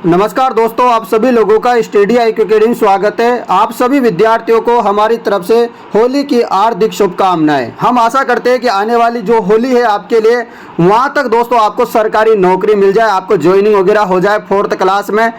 नमस्कार दोस्तों, आप सभी लोगों का स्टडी IQ अकेडमी स्वागत है। आप सभी विद्यार्थियों को हमारी तरफ से होली की हार्दिक शुभकामनाएं। हम आशा करते हैं कि आने वाली जो होली है आपके लिए वहां तक दोस्तों आपको सरकारी नौकरी मिल जाए, आपको ज्वाइनिंग वगैरह हो जाए 4th क्लास में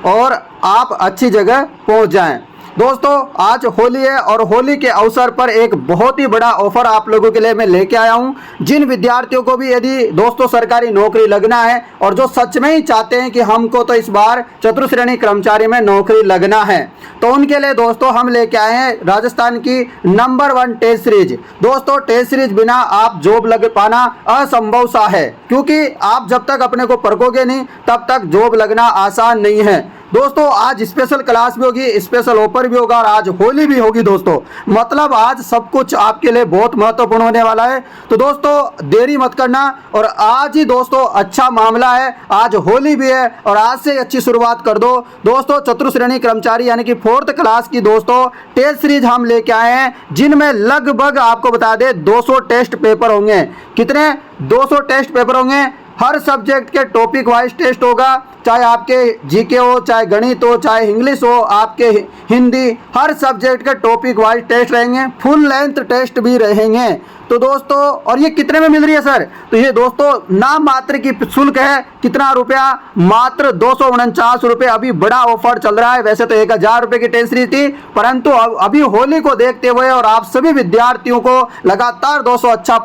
और आप अच्छी जगह पहुंच जाएं। दोस्तों आज होली है और होली के अवसर पर एक बहुत ही बड़ा ऑफर आप लोगों के लिए मैं लेके आया हूं। जिन विद्यार्थियों को भी यदि दोस्तों सरकारी नौकरी लगना है और जो सच में ही चाहते हैं कि हमको तो इस बार चतुर्थ श्रेणी कर्मचारी में नौकरी लगना है, तो उनके लिए दोस्तों हम लेके आए हैं राजस्थान की नंबर 1 टेस्ट सीरीज। दोस्तों टेस्ट सीरीज बिना आप जॉब लग पाना असंभव सा है, क्योंकि आप जब तक अपने को परखोगे नहीं तब तक जॉब लगना आसान नहीं है। दोस्तों आज स्पेशल क्लास भी होगी, स्पेशल ऑफर भी होगा और आज होली भी होगी दोस्तों। मतलब आज सब कुछ आपके लिए बहुत महत्वपूर्ण होने वाला है। तो दोस्तों देरी मत करना और आज ही दोस्तों अच्छा मामला है, आज होली भी है और आज से अच्छी शुरुआत कर दो। दोस्तों चतुर्थ श्रेणी कर्मचारी यानी कि 4th क्लास की दोस्तों टेस्ट सीरीज हम लेके आए हैं, जिनमें लगभग आपको बता दे 200 टेस्ट पेपर होंगे। कितने? 200 टेस्ट पेपर होंगे। हर सब्जेक्ट के टॉपिक वाइज टेस्ट होगा, चाहे आपके जीके हो, चाहे गणित हो, चाहे इंग्लिश हो, आपके हिंदी, हर सब्जेक्ट के टॉपिक वाइज टेस्ट रहेंगे, फुल लेंथ टेस्ट भी रहेंगे। तो दोस्तों और ये कितने में मिल रही है सर? तो ये दोस्तों नाम मात्र की शुल्क है। कितना रुपया? मात्र 249 रुपये। अभी बड़ा ऑफर चल रहा है। वैसे तो 1000 रुपये की टेस्ट सीरीज थी, परंतु अभी होली को देखते हुए और आप सभी विद्यार्थियों को लगातार 200 अच्छा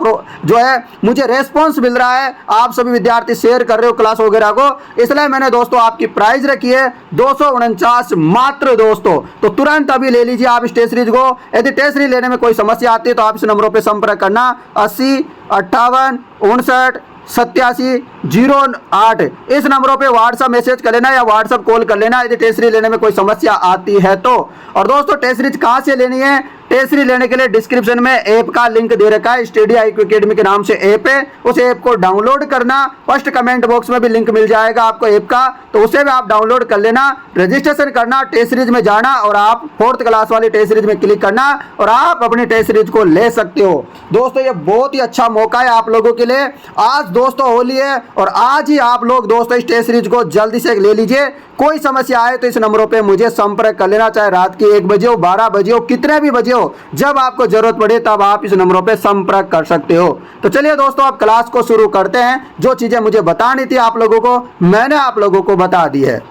जो है मुझे रेस्पॉन्स मिल रहा है, आप सभी विद्यार्थी शेयर कर रहे हो क्लास वगैरह को, इसलिए मैंने दोस्तों आपकी प्राइस रखी है 249 मात्र दोस्तों। तो तुरंत अभी ले लीजिए आप इस टेस्ट सीरीज को। यदि टेस्ट सीरीज लेने में कोई समस्या आती है तो आप इस नंबरों पर संपर्क करना 80 58 59 87 08। इस नंबरों पे व्हाट्सएप मैसेज कर लेना या व्हाट्सएप कॉल कर लेना यदि टेस्ट सीरीज लेने में कोई समस्या आती है तो। और दोस्तों टेस्ट सीरीज कहाँ से लेनी है? टेस्ट सीरीज लेने के लिए डिस्क्रिप्शन में ऐप का लिंक दे रखा है, स्टडी IQ अकेडमी के नाम से ऐप है। उस ऐप को डाउनलोड करना, फर्स्ट कमेंट बॉक्स में भी लिंक मिल जाएगा आपको ऐप का, तो उसे भी आप डाउनलोड कर लेना। रजिस्ट्रेशन करना, टेस्ट सीरीज में जाना और आप 4th क्लास वाली टेस्ट सीरीज में क्लिक करना और आप अपनी टेस्ट सीरीज को ले सकते हो। दोस्तों ये बहुत ही अच्छा मौका है आप लोगों के लिए। आज दोस्तों होली है और आज ही आप लोग दोस्तों इस टेस्ट सीरीज को जल्दी से ले लीजिए। कोई समस्या आए तो इस नंबरों पे मुझे संपर्क कर लेना, चाहे रात की 1 बजे हो, 12 बजे हो, कितने भी बजे हो, जब आपको जरूरत पड़े तब आप इस नंबरों पे संपर्क कर सकते हो। तो चलिए दोस्तों आप क्लास को शुरू करते हैं। जो चीजें मुझे बतानी थी आप लोगों को मैंने आप लोगों को बता दी है।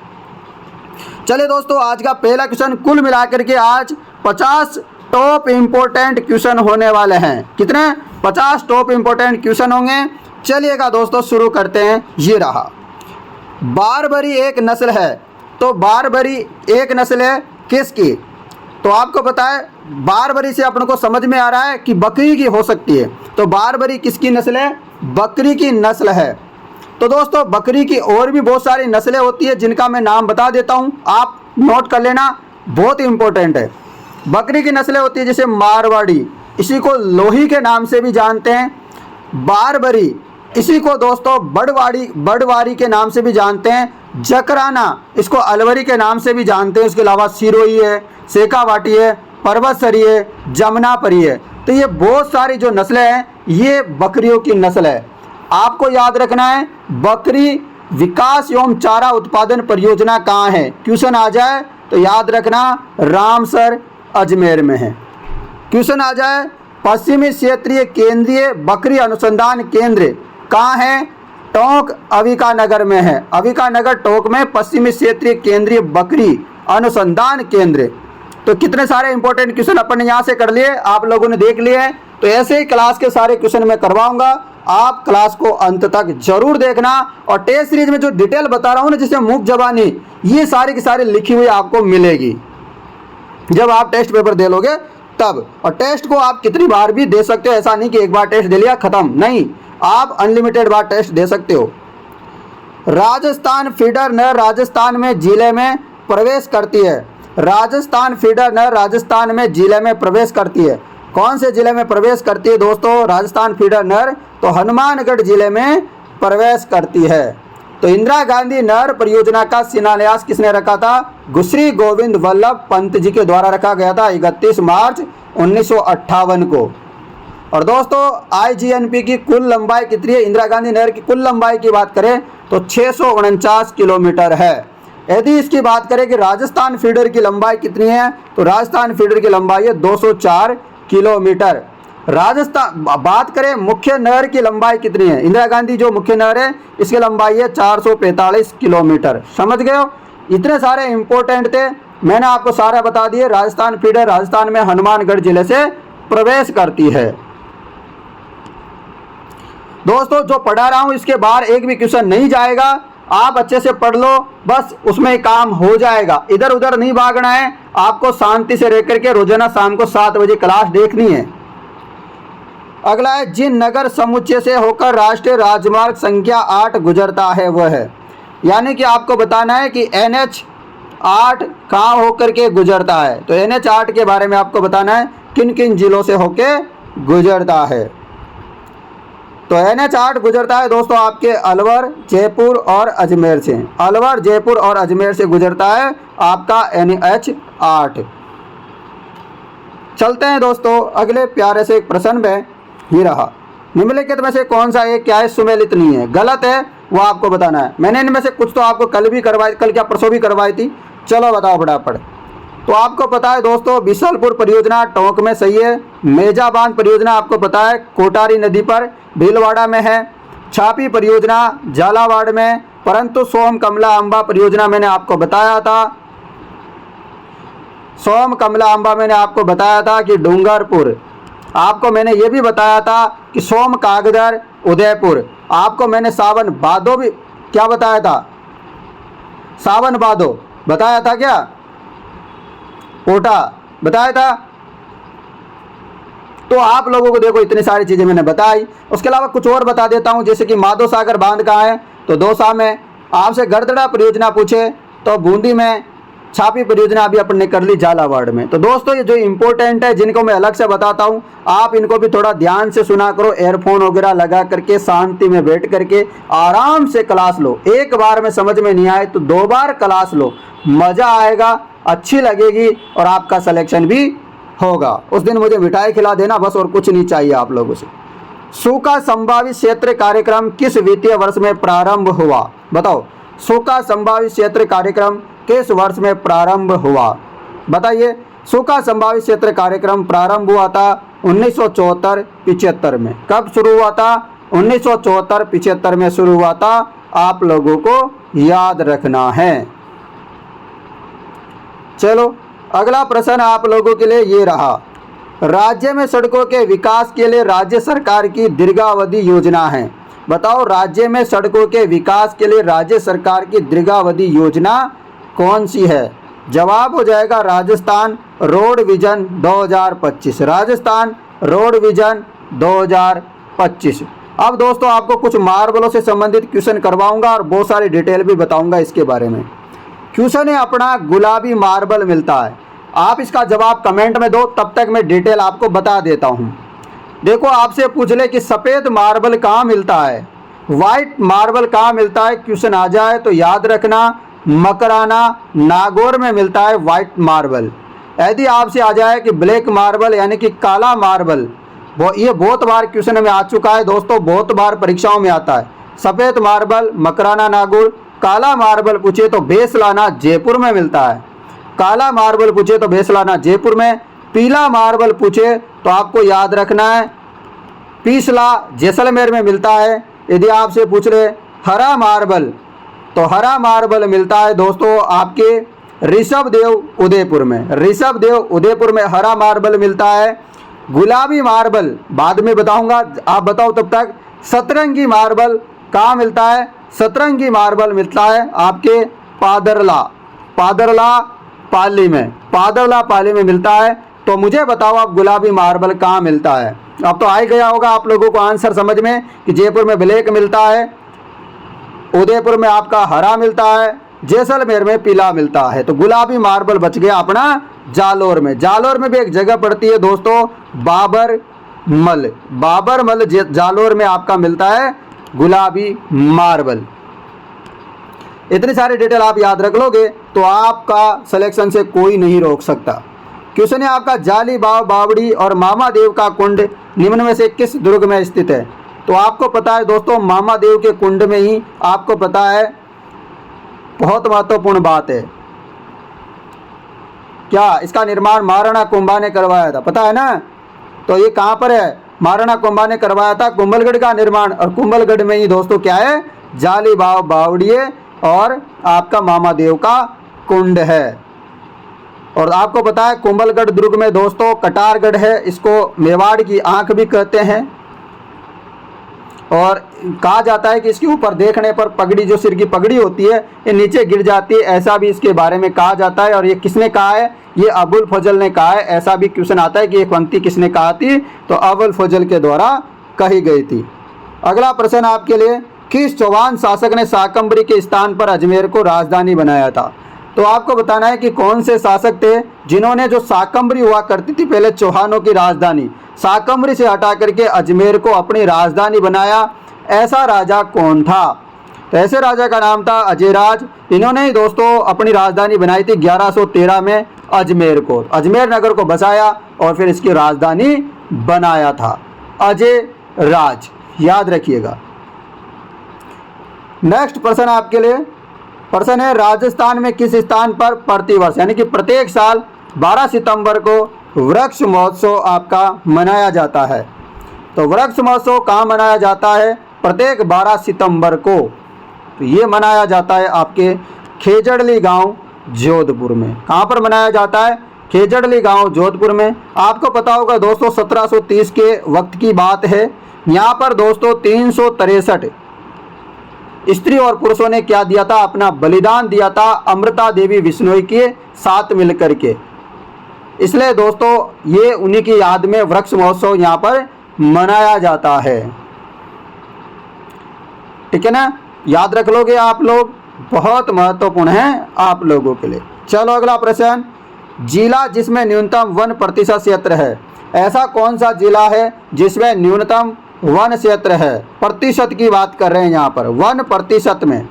चलिए दोस्तों आज का पहला क्वेश्चन, कुल मिलाकर के आज 50 टॉप इंपोर्टेंट क्वेश्चन होने वाले हैं। कितने? 50 टॉप इंपोर्टेंट क्वेश्चन होंगे। चलिएगा दोस्तों शुरू करते हैं। ये रहा, बारबरी एक नस्ल है, तो बारबरी एक नस्ल है किसकी? तो आपको पता है बारबरी से अपन को समझ में आ रहा है कि बकरी की हो सकती है। तो बारबरी किसकी नस्ल है? बकरी की नस्ल है। तो दोस्तों बकरी की और भी बहुत सारी नस्लें होती है जिनका मैं नाम बता देता हूं, आप नोट कर लेना, बहुत ही इंपॉर्टेंट है। बकरी की नस्लें होती है जैसे मारवाड़ी, इसी को लोही के नाम से भी जानते हैं। बारबरी, इसी को दोस्तों बड़वारी के नाम से भी जानते हैं। जकराना, इसको अलवरी के नाम से भी जानते हैं। इसके अलावा सिरोही है, शेखावाटी है, पर्वतसरी है, जमुनापरी है। तो ये बहुत सारी जो नस्लें हैं ये बकरियों की नस्ल है। आपको याद रखना है बकरी विकास एवं चारा उत्पादन परियोजना कहाँ है? क्वेश्चन आ जाए तो याद रखना रामसर अजमेर में है। क्वेश्चन आ जाए पश्चिमी क्षेत्रीय केंद्रीय बकरी अनुसंधान केंद्र कहाँ है? टोंक अविका नगर में है। अविका नगर टोंक में पश्चिमी क्षेत्रीय केंद्रीय बकरी अनुसंधान केंद्र। तो कितने सारे इंपॉर्टेंट क्वेश्चन अपन ने यहाँ से कर लिए, आप लोगों ने देख लिए हैं। तो ऐसे ही क्लास के सारे क्वेश्चन मैं करवाऊंगा, आप क्लास को अंत तक जरूर देखना। और टेस्ट सीरीज में जो डिटेल बता रहा हूँ ना, जैसे मुख जबानी, ये सारी की सारी लिखी हुई आपको मिलेगी जब आप टेस्ट पेपर दे लोगे तब। और टेस्ट को आप कितनी बार भी दे सकते हो, ऐसा नहीं कि एक बार टेस्ट दे लिया खत्म, नहीं, आप अनलिमिटेड बार टेस्ट दे सकते हो। राजस्थान फीडर नहर राजस्थान में जिले में प्रवेश करती है। राजस्थान फीडर नहर राजस्थान में जिले में प्रवेश करती है। कौन से जिले में प्रवेश करती है दोस्तों राजस्थान फीडर नहर? तो हनुमानगढ़ जिले में प्रवेश करती है। तो इंदिरा गांधी नहर परियोजना का शिलान्यास किसने रखा था? श्री गोविंद वल्लभ पंत जी के द्वारा रखा गया था 31 मार्च 1958 को। और दोस्तों IGNP की कुल लंबाई कितनी है? इंदिरा गांधी नहर की कुल लंबाई की बात करें तो 649 किलोमीटर है। यदि इसकी बात करें कि राजस्थान फीडर की लंबाई कितनी है, तो राजस्थान फीडर की लंबाई है 204 किलोमीटर। राजस्थान बात करें मुख्य नहर की लंबाई कितनी है, इंदिरा गांधी जो मुख्य नहर है इसकी लंबाई है 445 किलोमीटर। समझ गए हो, इतने सारे इंपॉर्टेंट थे, मैंने आपको सारा बता दिए। राजस्थान फीडर राजस्थान में हनुमानगढ़ जिले से प्रवेश करती है। दोस्तों जो पढ़ा रहा हूं इसके बाहर एक भी क्वेश्चन नहीं जाएगा, आप अच्छे से पढ़ लो, बस उसमें काम हो जाएगा। इधर उधर नहीं भागना है, आपको शांति से रह करके रोजाना शाम को 7 बजे क्लास देखनी है। अगला है, जिन नगर समुच्चय से होकर राष्ट्रीय राजमार्ग संख्या 8 गुजरता है वह है, यानी कि आपको बताना है कि NH 8 कहाँ होकर के गुजरता है। तो NH 8 के बारे में आपको बताना है किन किन जिलों से होके गुजरता है। तो NH 8 गुजरता है दोस्तों आपके अलवर, जयपुर और अजमेर से। अलवर, जयपुर और अजमेर से गुजरता है आपका NH 8। चलते हैं दोस्तों अगले प्यारे से एक प्रश्न में, ही रहा, निम्नलिखित में से कौन सा एक क्या है सुमेलित नहीं है, गलत है, वो आपको बताना है। मैंने इनमें से कुछ तो आपको कल भी करवाई, कल क्या परसों भी करवाई थी। चलो बताओ फटाफट। तो आपको पता है दोस्तों बिसलपुर परियोजना टोंक में सही है। मेजा बांध परियोजना आपको पता है कोटारी नदी पर भीलवाड़ा में है। छापी परियोजना झालावाड़ में, परंतु सोम कमला अंबा परियोजना मैंने आपको बताया था, सोम कमला अंबा मैंने आपको बताया था कि डूंगरपुर। आपको मैंने ये भी बताया था कि सोम कागदर उदयपुर। आपको मैंने सावन भादो भी क्या बताया था, सावन भादो बताया था, क्या कोटा बताया था। तो आप लोगों को देखो इतनी सारी चीजें मैंने बताई। उसके अलावा कुछ और बता देता हूं, जैसे कि माधो सागर बांध कहाँ है, तो दौसा में। आपसे गरदड़ा परियोजना पूछे तो बूंदी में। छापी परियोजना अभी अपन ने कर ली झालावाड़ में। तो दोस्तों ये जो इंपॉर्टेंट है जिनको मैं अलग से बताता हूँ, आप इनको भी थोड़ा ध्यान से सुना करो, एयरफोन वगैरह लगा करके शांति में बैठ करके आराम से क्लास लो। एक बार में समझ में नहीं आए तो 2 बार क्लास लो, मजा आएगा, अच्छी लगेगी और आपका सिलेक्शन भी होगा। उस दिन मुझे मिठाई खिला देना बस, और कुछ नहीं चाहिए आप लोगों से। सूखा संभावित क्षेत्र कार्यक्रम किस वित्तीय वर्ष में प्रारंभ हुआ, बताओ। सूखा संभावित क्षेत्र कार्यक्रम किस वर्ष में प्रारंभ हुआ, बताइए। सूखा संभावित क्षेत्र कार्यक्रम प्रारंभ हुआ था 1974-75 में। कब शुरू हुआ था, 1974-75 में शुरू हुआ था, आप लोगों को याद रखना है। चलो अगला प्रश्न आप लोगों के लिए ये रहा, राज्य में सड़कों के विकास के लिए राज्य सरकार की दीर्घावधि योजना है, बताओ। राज्य में सड़कों के विकास के लिए राज्य सरकार की दीर्घावधि योजना कौन सी है। जवाब हो जाएगा Rajasthan road vision 2025, Rajasthan road vision 2025। अब दोस्तों आपको कुछ मार्बलों से संबंधित क्वेश्चन करवाऊंगा और बहुत सारी डिटेल भी बताऊंगा इसके बारे में। क्वेश्चन है अपना, गुलाबी मार्बल मिलता है, आप इसका जवाब कमेंट में दो, तब तक मैं डिटेल आपको बता देता हूँ। देखो आपसे पूछ ले कि सफ़ेद मार्बल कहाँ मिलता है, वाइट मार्बल कहाँ मिलता है, क्वेश्चन आ जाए तो याद रखना मकराना नागौर में मिलता है वाइट मार्बल। यदि आपसे आ जाए कि ब्लैक मार्बल यानी कि काला मार्बल, वो ये बहुत बार क्वेश्चन में आ चुका है दोस्तों, बहुत बार परीक्षाओं में आता है। सफ़ेद मार्बल मकराना नागौर, काला मार्बल पूछे तो बेसलाना जयपुर में मिलता है, काला मार्बल पूछे तो बेसलाना जयपुर में। पीला मार्बल पूछे तो आपको याद रखना है पीसला जैसलमेर में मिलता है। यदि आपसे पूछ रहे हरा मार्बल, तो हरा मार्बल मिलता है दोस्तों आपके ऋषभदेव उदयपुर में, ऋषभदेव उदयपुर में हरा मार्बल मिलता है। गुलाबी मार्बल बाद में बताऊंगा, आप बताओ तब तक। सतरंगी मार्बल कहाँ मिलता है, सतरंगी मार्बल मिलता है आपके पादरला, पादरला पाली में, पादरला पाली में मिलता है। तो मुझे बताओ आप गुलाबी मार्बल कहाँ मिलता है। अब तो आ ही गया होगा आप लोगों को आंसर समझ में कि जयपुर में ब्लैक मिलता है, उदयपुर में आपका हरा मिलता है, जैसलमेर में पीला मिलता है। तो गुलाबी मार्बल बच गया अपना जालोर में। जालोर में भी एक जगह पड़ती है दोस्तों बाबर मल, बाबर मल जालोर में आपका मिलता है गुलाबी मार्बल। इतनी सारी डिटेल आप याद रख लोगे तो आपका सिलेक्शन से कोई नहीं रोक सकता। क्वेश्चन है आपका, जाली बाव बावड़ी और मामा देव का कुंड निम्न में से किस दुर्ग में स्थित है। तो आपको पता है दोस्तों मामा देव के कुंड में ही आपको पता है बहुत महत्वपूर्ण बात है। क्या इसका निर्माण महाराणा कुंभा ने करवाया था, पता है ना? तो ये कहाँ पर है? महाराणा कुंभा ने करवाया था कुंभलगढ़ का निर्माण। और कुंभलगढ़ में ही दोस्तों क्या है? जालीबाव बावड़िए और आपका मामादेव का कुंड है। और आपको पता है कुंभलगढ़ दुर्ग में दोस्तों कटारगढ़ है, इसको मेवाड़ की आंख भी कहते हैं। और कहा जाता है कि इसके ऊपर देखने पर पगड़ी, जो सिर की पगड़ी होती है, ये नीचे गिर जाती है, ऐसा भी इसके बारे में कहा जाता है। और ये किसने कहा है? ये अबुल फजल ने कहा है। ऐसा भी क्वेश्चन आता है कि एक पंक्ति किसने कहा थी? तो अबुल फजल के द्वारा कही गई थी। अगला प्रश्न आपके लिए, किस चौहान शासक ने शाकंभरी के स्थान पर अजमेर को राजधानी बनाया था? तो आपको बताना है कि कौन से शासक थे जिन्होंने, जो शाकंभरी हुआ करती थी पहले चौहानों की राजधानी, शाकंभरी से हटा करके अजमेर को अपनी राजधानी बनाया, ऐसा राजा कौन था? तो ऐसे राजा का नाम था अजयराज। इन्होंने ही दोस्तों अपनी राजधानी बनाई थी 1113 में अजमेर को, अजमेर नगर को बसाया और फिर इसकी राजधानी बनाया था अजयराज, याद रखिएगा। नेक्स्ट प्रश्न आपके लिए, प्रश्न है राजस्थान में किस स्थान पर प्रतिवर्ष यानी कि प्रत्येक साल 12 सितंबर को वृक्ष महोत्सव आपका मनाया जाता है? तो वृक्ष महोत्सव कहाँ मनाया जाता है? प्रत्येक 12 सितंबर को। तो ये मनाया जाता है आपके खेजड़ली गांव जोधपुर में। कहाँ पर मनाया जाता है? खेजड़ली गांव जोधपुर में। आपको पता होगा दोस्तों 1730 के वक्त की बात है। यहाँ पर दोस्तों 363 स्त्री और पुरुषों ने क्या दिया था? अपना बलिदान दिया था अमृता देवी विश्नोई के साथ मिलकर के। इसलिए दोस्तों ये उन्हीं की याद में वृक्ष महोत्सव यहाँ पर मनाया जाता है। ठीक है ना, याद रख लोगे आप लोग, बहुत महत्वपूर्ण है आप लोगों के लिए। चलो अगला प्रश्न, जिला जिसमें न्यूनतम 1% क्षेत्र है, ऐसा कौन सा जिला है जिसमें न्यूनतम वन क्षेत्र है? प्रतिशत की बात कर रहे हैं यहाँ पर, 1% में।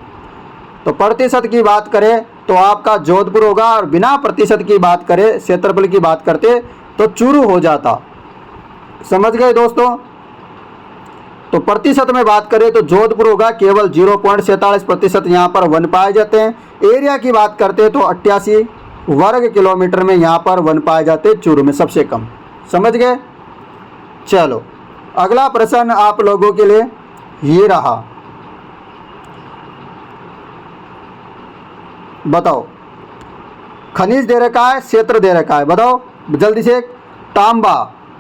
तो प्रतिशत की बात करें तो आपका जोधपुर होगा, और बिना प्रतिशत की बात करें, क्षेत्रफल की बात करते तो चूरू हो जाता। समझ गए दोस्तों? तो प्रतिशत में बात करें तो जोधपुर होगा, केवल 0.47% यहाँ पर वन पाए जाते हैं। एरिया की बात करते हैं तो 88 वर्ग किलोमीटर में यहाँ पर वन पाए जाते हैं, चूरू में सबसे कम। समझ गए? चलो अगला प्रश्न आप लोगों के लिए ये रहा, बताओ खनिज दे रखा है, क्षेत्र दे रखा है, बताओ जल्दी से। तांबा,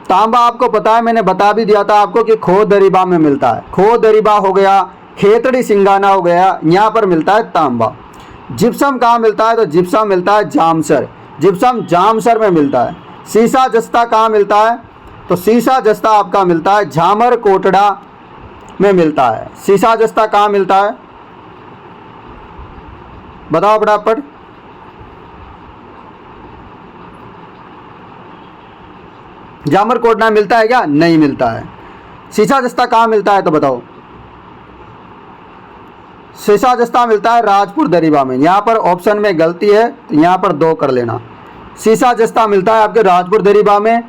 तांबा आपको पता है, मैंने बता भी दिया था आपको कि खो दरीबा में मिलता है। खो दरीबा हो गया, खेतड़ी सिंगाना हो गया, यहाँ पर मिलता है तांबा। जिप्सम कहाँ मिलता है? तो जिप्सम मिलता है जामसर, जिप्सम जामसर में मिलता है। सीसा जस्ता कहाँ मिलता है? तो सीसा जस्ता आपका मिलता है झामर कोटड़ा में मिलता है। सीसा जस्ता कहाँ मिलता है? बताओ फटाफट। जामर कोटड़ा मिलता है क्या? नहीं मिलता है। सीसा जस्ता कहाँ मिलता है तो बताओ। सीसा जस्ता मिलता है राजपुर दरीबा में। यहाँ पर ऑप्शन में गलती है तो यहाँ पर 2 कर लेना। सीसा जस्ता मिलता है आपके राजपुर दरीबा में,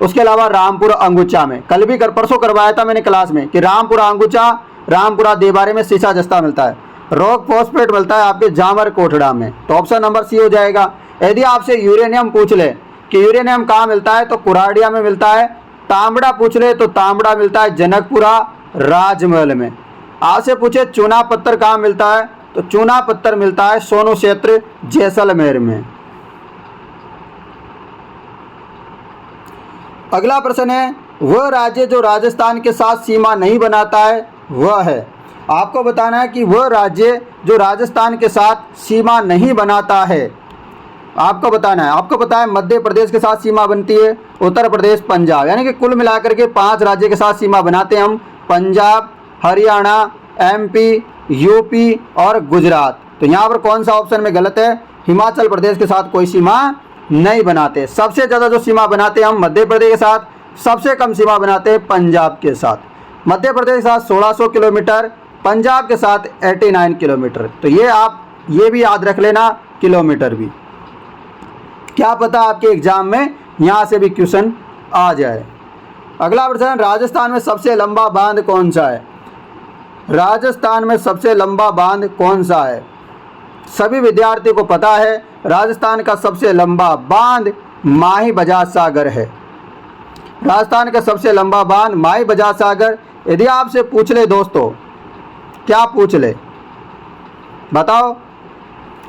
उसके अलावा रामपुर अंगुचा में। कल भी परसों करवाया था मैंने क्लास में कि रामपुरा अंगुचा, रामपुरा देबारे में सीसा जस्ता मिलता है। रॉक फॉस्फेट मिलता है आपके जामर कोटड़ा में। तो ऑप्शन नंबर सी हो जाएगा। यदि आपसे यूरेनियम पूछ ले कि यूरेनियम कहाँ मिलता है तो कुराड़िया में मिलता है। तांबड़ा पूछ ले तो तांबड़ा मिलता है जनकपुरा राजमहल में। आपसे पूछे चूना पत्थर कहाँ मिलता है तो चूना पत्थर मिलता है सोनू क्षेत्र जैसलमेर में। अगला प्रश्न है, वह राज्य जो राजस्थान के साथ सीमा नहीं बनाता है वह है। आपको बताना है कि वह राज्य जो राजस्थान के साथ सीमा नहीं बनाता है, आपको बताना है। आपको पता है मध्य प्रदेश के साथ सीमा बनती है, उत्तर प्रदेश, पंजाब, यानी कि कुल मिलाकर के 5 राज्य के साथ सीमा बनाते हैं हम। पंजाब, हरियाणा, एमपी, यूपी और गुजरात। तो यहाँ पर कौन सा ऑप्शन में गलत है? हिमाचल प्रदेश के साथ कोई सीमा नहीं बनाते। सबसे ज़्यादा जो सीमा बनाते हैं हम मध्य प्रदेश के साथ, सबसे कम सीमा बनाते हैं पंजाब के साथ। मध्य प्रदेश के साथ 1600 किलोमीटर, पंजाब के साथ 89 किलोमीटर। तो ये आप ये भी याद रख लेना, किलोमीटर भी। क्या पता आपके एग्जाम में यहाँ से भी क्वेश्चन आ जाए। अगला प्रश्न, राजस्थान में सबसे लंबा बांध कौन सा है? राजस्थान में सबसे लंबा बांध कौन सा है? सभी विद्यार्थियों को पता है राजस्थान का सबसे लंबा बांध माही बजाज सागर है। राजस्थान का सबसे लंबा बांध माही बजाज सागर। यदि आपसे पूछ ले दोस्तों, क्या पूछ ले बताओ?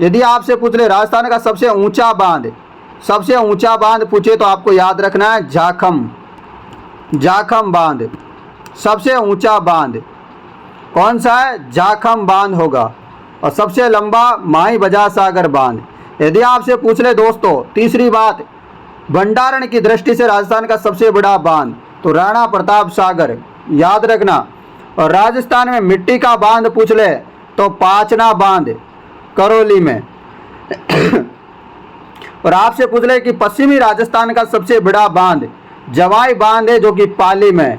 यदि आपसे पूछ ले राजस्थान का सबसे ऊंचा बांध पूछे तो आपको याद रखना है जाखम बांध। सबसे ऊंचा बांध कौन सा है? जाखम बांध होगा। और सबसे लंबा माही बजाज सागर बांध। यदि आपसे पूछ ले दोस्तों, तीसरी बात, भंडारण की दृष्टि से राजस्थान का सबसे बड़ा बांध तो राणा प्रताप सागर, याद रखना। और राजस्थान में मिट्टी का बांध पूछ ले तो पाचना बांध करौली में। और आपसे पूछ ले कि पश्चिमी राजस्थान का सबसे बड़ा बांध जवाई बांध है जो कि पाली में।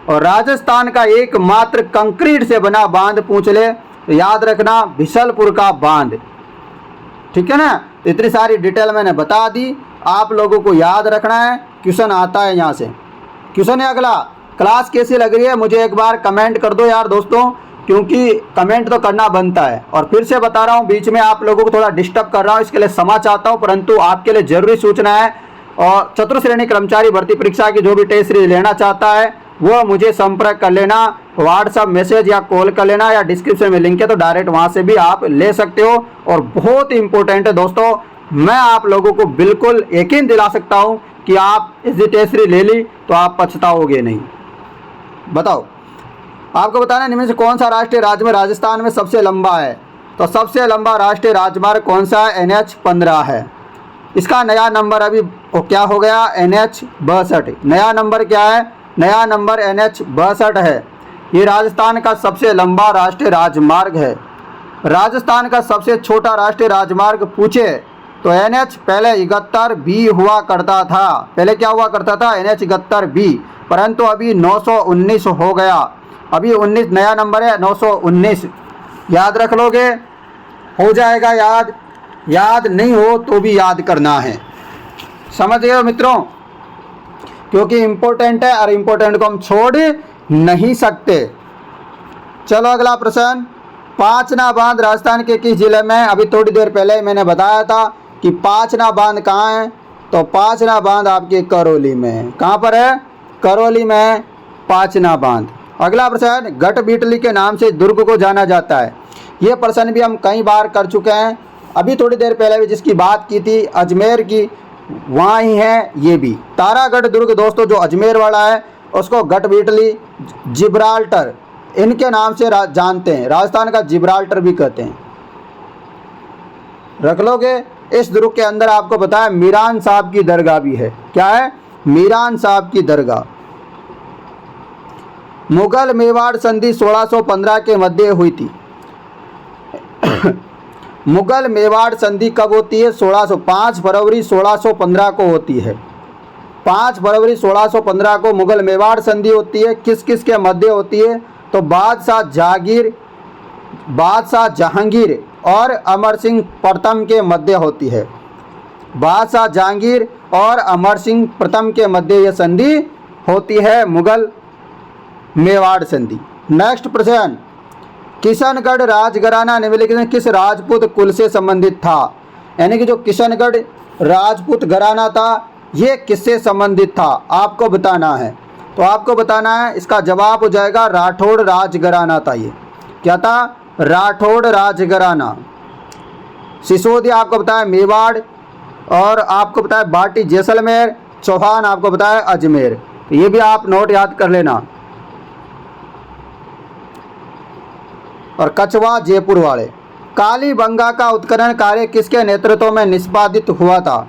और राजस्थान का एकमात्र कंक्रीट से बना बांध पूछ ले तो याद रखना बिशलपुर का बांध। ठीक है ना? तो इतनी सारी डिटेल मैंने बता दी, आप लोगों को याद रखना है। क्वेश्चन आता है यहाँ से। क्वेश्चन है अगला, क्लास कैसी लग रही है मुझे एक बार कमेंट कर दो यार दोस्तों, क्योंकि कमेंट तो करना बनता है। और फिर से बता रहा हूँ, बीच में आप लोगों को थोड़ा डिस्टर्ब कर रहा हूँ, इसके लिए क्षमा चाहता हूँ, परंतु आपके लिए जरूरी सूचना है। और चतुर्थ श्रेणी कर्मचारी भर्ती परीक्षा की जो भी टेस्ट सीरीज लेना चाहता है वो मुझे संपर्क कर लेना, व्हाट्सअप मैसेज या कॉल कर लेना, या डिस्क्रिप्शन में लिंक है तो डायरेक्ट वहाँ से भी आप ले सकते हो। और बहुत इंपॉर्टेंट है दोस्तों, मैं आप लोगों को बिल्कुल यकीन दिला सकता हूँ कि आप इस टेस्ट सीरीज ले ली तो आप पछताओगे नहीं। बताओ, आपको बताना निम्न में से कौन सा राष्ट्रीय राजमार्ग राजस्थान में सबसे लंबा है? तो सबसे लंबा राष्ट्रीय राजमार्ग कौन सा है? NH 15 है। इसका नया नंबर अभी क्या हो गया? NH 62। नया नंबर क्या है? नया नंबर NH 62 है। ये राजस्थान का सबसे लंबा राष्ट्रीय राजमार्ग है। राजस्थान का सबसे छोटा राष्ट्रीय राजमार्ग पूछे तो NH पहले 71B हुआ करता था। पहले क्या हुआ करता था? NH 71B, परंतु अभी 919 हो गया। अभी 19 नया नंबर है 919। याद रख लोगे? हो जाएगा याद। याद नहीं हो तो भी याद करना है। समझ गए मित्रों? क्योंकि इम्पोर्टेंट है और इम्पोर्टेंट को हम छोड़ नहीं सकते। चलो अगला प्रश्न, पाचना बांध राजस्थान के किस जिले में? अभी थोड़ी देर पहले मैंने बताया था कि पाचना बांध कहाँ है, तो पाचना बांध आपके करौली में है। कहाँ पर है? करौली में है पाचना बांध। अगला प्रश्न, गढ़बीटली के नाम से दुर्ग को जाना जाता है। ये प्रश्न भी हम कई बार कर चुके हैं। अभी थोड़ी देर पहले भी जिसकी बात की थी अजमेर की, वहाँ ही है ये भी। तारागढ़ दुर्ग दोस्तों जो अजमेर वाला है उसको गढ़बीटली, जिब्राल्टर इनके नाम से जानते हैं। राजस्थान का जिब्राल्टर भी कहते हैं। रख लोगे? इस दुर्ग के अंदर आपको बताया मीरान साहब की दरगाह भी है। क्या है? मीरान साहब की दरगाह। मुगल मेवाड़ संधि 1615 के मध्य हुई थी। मुगल मेवाड़ संधि कब होती है? 5 फरवरी 1615 को होती है। 5 फरवरी 1615 को मुगल मेवाड़ संधि होती है। किस किस के मध्य होती है? तो बादशाह जहांगीर और अमर सिंह प्रथम के मध्य होती है। बादशाह जहांगीर और अमर सिंह प्रथम के मध्य यह संधि होती है, मुगल मेवाड़ संधि। नेक्स्ट प्रश्न, किशनगढ़ राजघराना निम्नलिखित में किस राजपूत कुल से संबंधित था? यानी कि जो किशनगढ़ राजपूत घराना था ये किससे संबंधित था आपको बताना है। तो आपको बताना है, इसका जवाब हो जाएगा राठौड़ राजघराना था। ये क्या था? राठौड़ राजघराना। सिसोदिया आपको बताया मेवाड़, और आपको बताया भाटी जैसलमेर, चौहान आपको बताया अजमेर। ये भी आप नोट याद कर लेना। और कछवा जयपुर वाले। कालीबंगा का उत्खनन कार्य किसके नेतृत्व में निष्पादित हुआ था?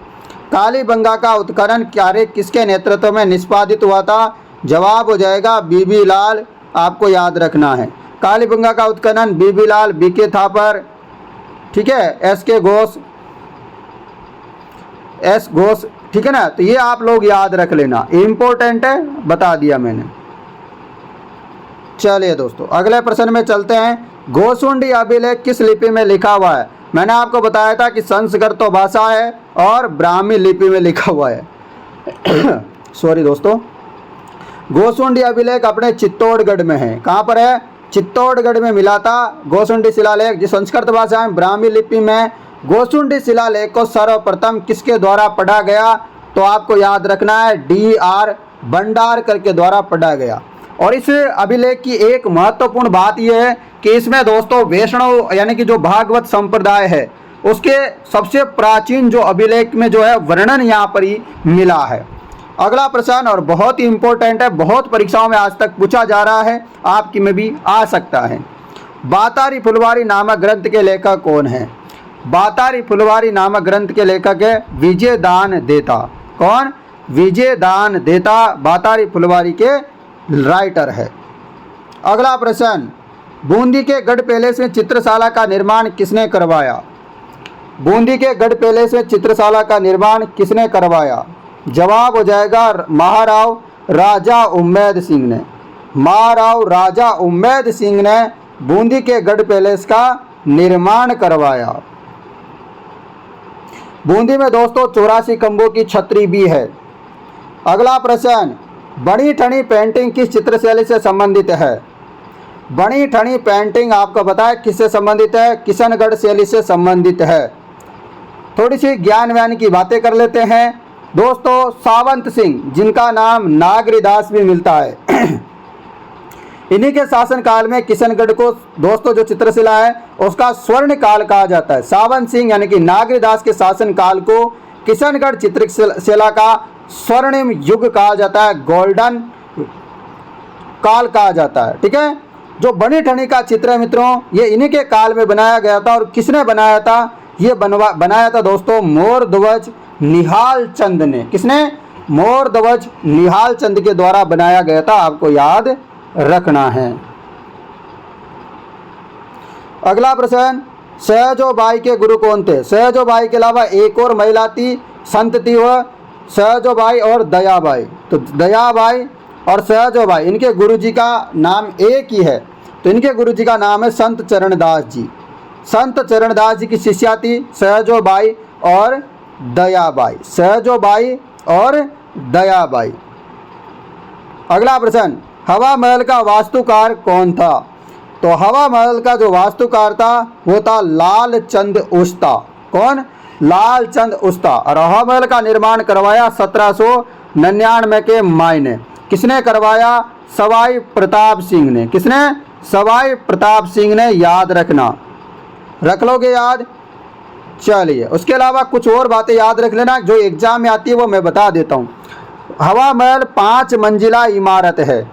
कालीबंगा का उत्खनन कार्य किसके नेतृत्व में निष्पादित हुआ था? जवाब हो जाएगा बीबी लाल। आपको याद रखना है कालीबंगा का उत्खनन बीबी लाल, बीके थापर, ठीक है, एस घोष, ठीक है ना। तो ये आप लोग याद रख लेना, इंपॉर्टेंट है, बता दिया मैंने। चलिए दोस्तों अगले प्रश्न में चलते हैं। गोसुंडी अभिलेख किस लिपि में लिखा हुआ है? मैंने आपको बताया था कि संस्कृत भाषा है और ब्राह्मी लिपि में लिखा हुआ है। सॉरी दोस्तों, गोसुंडी अभिलेख अपने चित्तौड़गढ़ में है। कहाँ पर है? चित्तौड़गढ़ में मिला था गोसुंडी शिलालेख। जिस संस्कृत भाषा में ब्राह्मी लिपि में गोसुंडी शिलालेख को सर्वप्रथम किसके द्वारा पढ़ा गया? तो आपको याद रखना है D.R. भंडारकर के द्वारा पढ़ा गया। और इस अभिलेख की एक महत्वपूर्ण बात यह है कि इसमें दोस्तों वैष्णव यानी कि जो भागवत संप्रदाय है उसके सबसे प्राचीन जो अभिलेख में जो है वर्णन यहाँ पर ही मिला है। अगला प्रश्न और बहुत ही इंपॉर्टेंट है, बहुत परीक्षाओं में आज तक पूछा जा रहा है, आपकी में भी आ सकता है। बातारी फुलवारी नामक ग्रंथ के लेखक कौन है? बातारी फुलवारी नामक ग्रंथ के लेखक है विजयदान देता। कौन? विजयदान देता बातारी फुलवारी के राइटर है। अगला प्रश्न, बूंदी के गढ़ पैलेस में चित्रशाला का निर्माण किसने करवाया? बूंदी के गढ़ पैलेस में चित्रशाला का निर्माण किसने करवाया? जवाब हो जाएगा महाराव राजा उम्मेद सिंह ने। महाराव राजा उम्मेद सिंह ने बूंदी के गढ़ पैलेस का निर्माण करवाया। बूंदी में दोस्तों 84 खंभों की छतरी भी है। अगला प्रश्न, बनी ठनी पेंटिंग किस चित्रशैली से संबंधित है? बनी ठनी पेंटिंग आपको बताया किससे संबंधित है? किशनगढ़ शैली से संबंधित है। थोड़ी सी ज्ञान व्यान की बातें कर लेते हैं दोस्तों। सावंत सिंह, जिनका नाम नागरीदास भी मिलता है, इन्हीं के शासनकाल में किशनगढ़ को दोस्तों जो चित्रशिला है उसका स्वर्ण काल कहा जाता है। सावंत सिंह यानी कि नागरीदास के शासनकाल को किशनगढ़ चित्रशिला का स्वर्णिम युग कहा जाता है, गोल्डन काल कहा जाता है। ठीक है, जो बनी ठनी का चित्र है मित्रों ये इन्हीं के काल में बनाया गया था। और किसने बनाया था? ये बनाया था दोस्तों मोर ध्वज निहाल चंद ने। किसने? मोर ध्वज निहाल चंद के द्वारा बनाया गया था, आपको याद रखना है। अगला प्रश्न, सहजोबाई के गुरु कौन थे? सहजोबाई के अलावा एक और महिला थी, संत थी, वह सहजोबाई और दयाबाई। तो दयाबाई और सहजोबाई इनके गुरुजी का नाम एक ही है। तो इनके गुरुजी का नाम है संत चरणदास जी। संत चरणदास जी की शिष्या थी सहजोबाई और दयाबाई। सहजोबाई और दयाबाई। अगला प्रश्न, हवा महल का वास्तुकार कौन था? तो हवा महल का जो वास्तुकार था वो था लाल चंद उस्ता। कौन? लाल चंद उस्ता। और हवा महल का निर्माण करवाया 1799 के मई ने। किसने करवाया? सवाई प्रताप सिंह ने। किसने? सवाई प्रताप सिंह ने। याद रखना, रख लोगे याद? चलिए, उसके अलावा कुछ और बातें याद रख लेना जो एग्जाम में आती है वो मैं बता देता हूँ। हवा महल 5 मंजिला इमारत है।